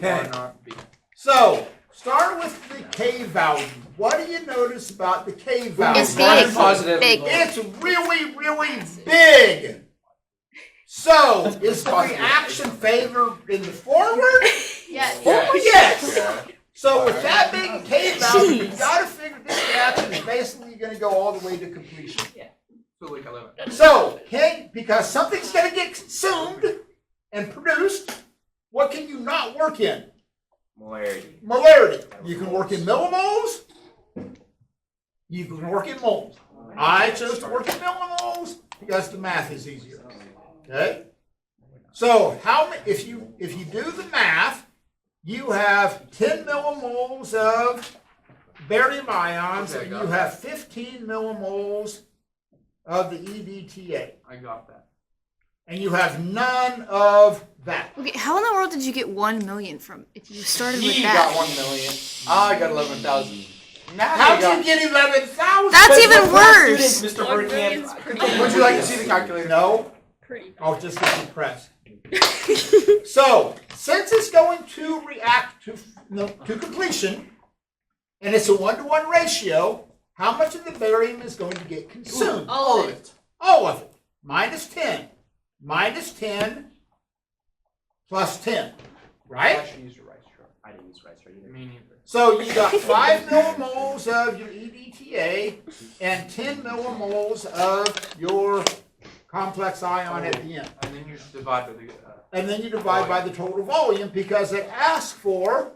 Okay. B. So, start with the K value. What do you notice about the K value? It's big. Positive. Big. It's really, really big. So, is the reaction favor in the forward? Yes. Yes. Yeah. So with that big K value, you gotta figure this reaction is basically gonna go all the way to completion. So like 11. So, because something's gonna get consumed and produced, what can you not work in? Molarity. Molarity. You can work in millimoles. You can work in moles. I chose to work in millimoles because the math is easier. Okay. So if you do the math, you have 10 millimoles of barium ions, and you have 15 millimoles of the EDTA, I got that. and you have none of that. Okay, how in the world did you get 1 million from if you started with He that? got 1 million. I got 11,000. How'd you get 11,000? That's even worse. Mr. 1 Bergkamp. million's pretty Would you like to see the calculator? No. pretty. I'll just get impressed. So, since it's going to react to completion, and it's a 1-to-1 ratio, how much of the barium is going to get consumed? All of it. All of it. Minus 10. Minus 10 plus 10. I Right? actually used your rice straw. I didn't use rice either. Me neither. So you got 5 millimoles of your EDTA and 10 millimoles of your complex ion at the end. And then you just divide by the. And then you divide by the total volume because it asks for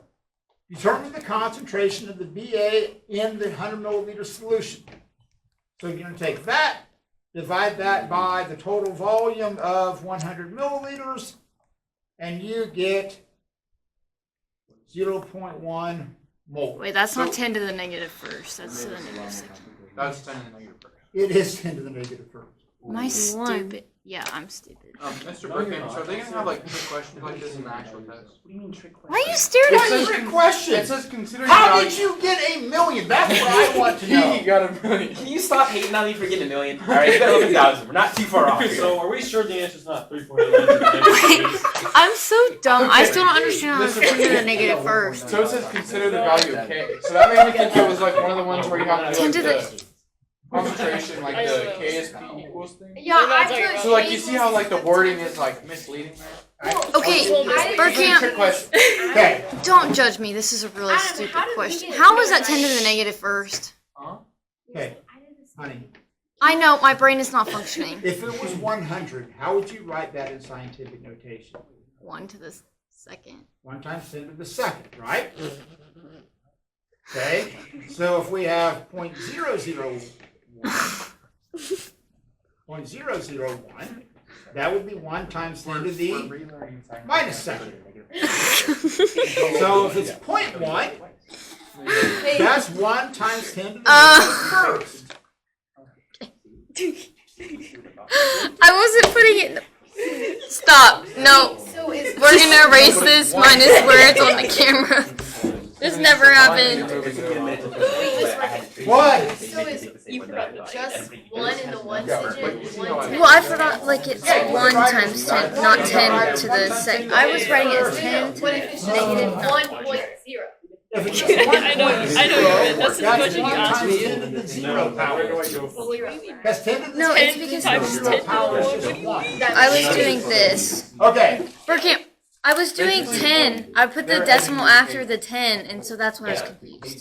determine the concentration of the BA in the 100 milliliter solution. So you're going to take that, divide that by the total volume of 100 milliliters, and you get 0.1 mole. Wait, that's not 10 to the negative first. That's to the negative second. That's 10 in the negative first. It is 10 to the negative first. Am I stupid? Yeah, I'm stupid. Mr. Bergkamp, so are they gonna have like trick questions like this in the actual test? What do you mean trick question? Why are you staring What at is me? your question? It says considering How value. did you get $1 million? That's what I want to know. He got $1 million. Can you stop hating on me for getting $1 million? Alright, you got 11,000. We're not too far off here. So are we sure the answer's not 3.8? I'm so dumb. I Okay. still don't understand how it's Listen. 10 to the negative first. So it says consider the value of K. So that made me think it was like one of the ones where you have to do 10 to like the concentration, like the KSP equals thing. Yeah, I took. So like you see how like the wording is like misleading there? Okay, It's a trick Bergkamp, question. Okay. don't judge me. This is a really Adam, stupid how did we question. get How was that $1 10 to the negative first? Huh? Okay, honey. I know, my brain is not functioning. If it was 100, how would you write that in scientific notation? 1 to the second. 1 times 10 to the second, right? Okay, so if we have 0.001, 0.001, that would be 1 times 10 to We're the relearning science. minus second. So if it's 0.1, that's 1 times 10 to the negative first. I wasn't putting it in the... Stop. No. So is We're gonna erase this minus where it's on the camera. This never happened. What? So is you forgot just 1 in the 1 digit? 1 Well, I forgot, like, it's 1 times 10, not 10 to the second. I was writing it as 10 to What if it's negative 1.0? If it's just 1.0, I know you meant. That's the question you 1 asked times me. 10 to the 0 power. That's 10 to the No, it's 10 because times 0 10 power is to the just 1. I was doing this. Okay, Bergkamp, I was doing 10. I put the decimal after the 10, and so that's when I was confused.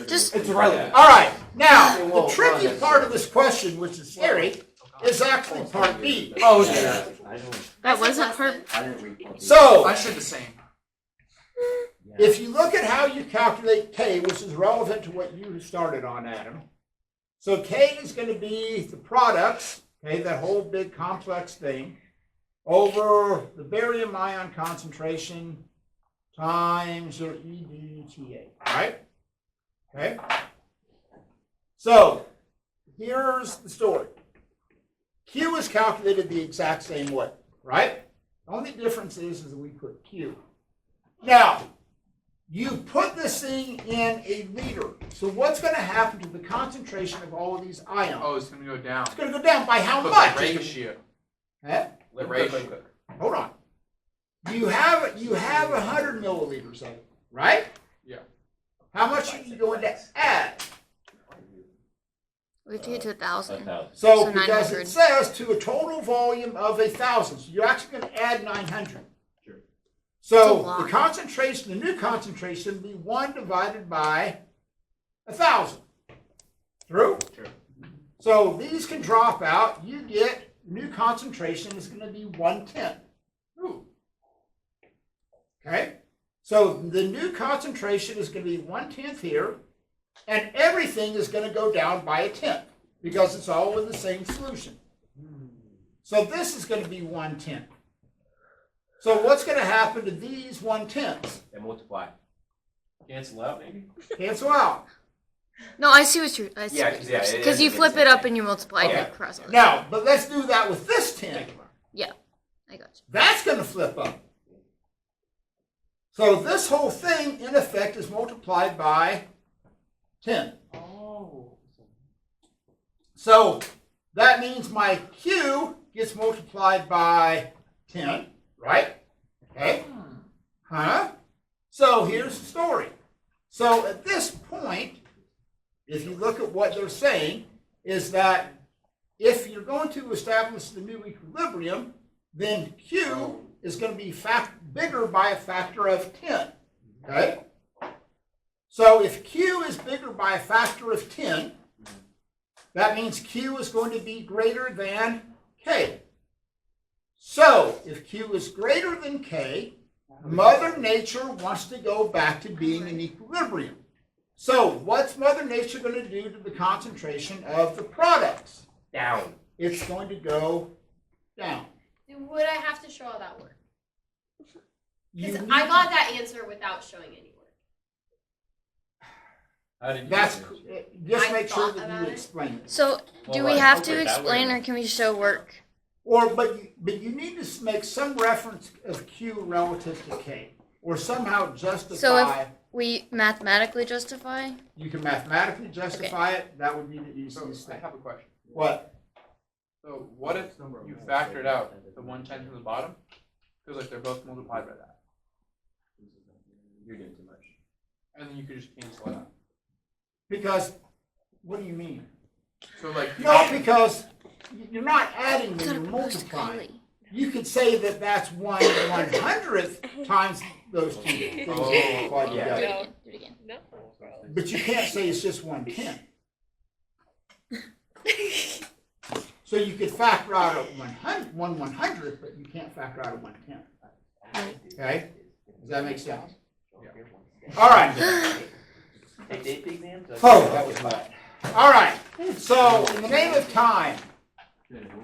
Just, It's irrelevant. all right. Now, the tricky part of this question, which is scary, is actually part B. Oh, yeah. that wasn't per... So, I said the same. if you look at how you calculate K, which is relevant to what you started on, Adam. So K is going to be the products, okay, that whole big complex thing, over the barium ion concentration times your EDTA, right? Okay? So, here's the story. Q is calculated the exact same way, right? The only difference is that we put Q. Now, you put this thing in a liter. So what's going to happen to the concentration of all of these ions? Oh, it's gonna go down. It's going to go down by how But much? the ratio. Huh? The ratio. Hold on. you have 100 milliliters of it, right? Yeah. How much are you going to add? We have to get to 1,000. So So because 900. it says to a total volume of 1,000, so you're actually going to add 900. Sure. So That's a the lot. concentration, the new concentration, would be 1 divided by 1,000. True? Sure. So these can drop out. You get new concentration is going to be 1/10. Ooh. Okay? So the new concentration is going to be 1/10 here, and everything is going to go down by 1/10 because it's all in the same solution. So this is going to be 1/10. So what's going to happen to these 1/10s? They multiply. Cancel out, maybe? Cancel out. No, I see what you're. I see Yeah, what 'cause, you're yeah, saying. it Because you ends up being flip the it same up thing. and you multiply Okay. it across it. Now, but let's do that with this 10. I got you. That's going to flip up. So this whole thing, in effect, is multiplied by 10. Oh. So that means my Q gets multiplied by 10, right? Okay. Huh? So here's the story. So at this point, if you look at what they're saying, is that if you're going to establish the new equilibrium, then Q is going to be bigger by a factor of 10. Okay? So if Q is bigger by a factor of 10, that means Q is going to be greater than K. So if Q is greater than K, Mother Nature wants to go back to being in equilibrium. So what's Mother Nature going to do to the concentration of the products? Down. It's going to go down. Would I have to show all that work? You Because need I got to- that answer without showing any work. How did you That's do just I make sure thought that about you it. explain it. So, do Well, we I have hope to it that explain way. or can we just show work? But you need to make some reference of Q relative to K, or somehow justify. So we mathematically justify? You can mathematically justify it. That would be the So easiest I thing. have a question. What? So what if you factored out the 1/10 from the bottom? Because like they're both multiplied by that, You're doing too much. and then you could just cancel it out. Because, what do you mean? So like No, because you're not adding them, Gotta you're propose to multiplying. Kylie. You could say that that's 1/100th times those two things Oh, multiplied yeah. Do together. it again. Do it again. No. But you can't say it's just 1/10. So you could factor out a 1/100th, but you can't factor out a 1/10. Okay? Does that make sense? All right. Take the exams. Oh, that was bad. All right. So, in the name of time,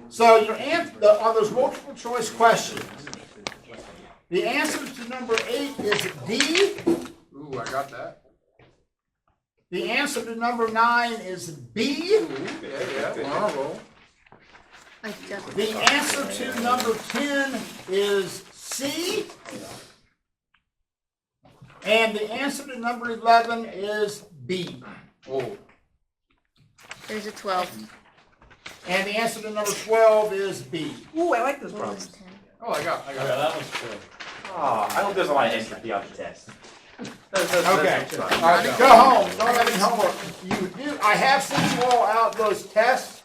so your answer on those multiple choice questions, the answer to number 8 is D. ooh, I got that. The answer to number 9 is B. Ooh, yeah, on a roll. I definitely. The answer to number 10 is C. And the answer to number 11 is B. Oh, There's a 12. And the answer to number 12 is B. Ooh, I like those What was problems. 10? oh, I got Yeah, that. that one's cool. Oh, I hope there's a lot of entropy on the test. Okay. That's All fun. right, go home. Don't have any homework. You do. I have sent you all out those tests.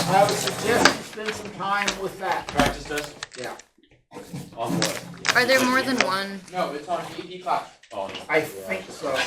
I would suggest you spend some time with that. Practice test? Yeah. On what? Are there more than one? No, it's on ED class. On. I think so.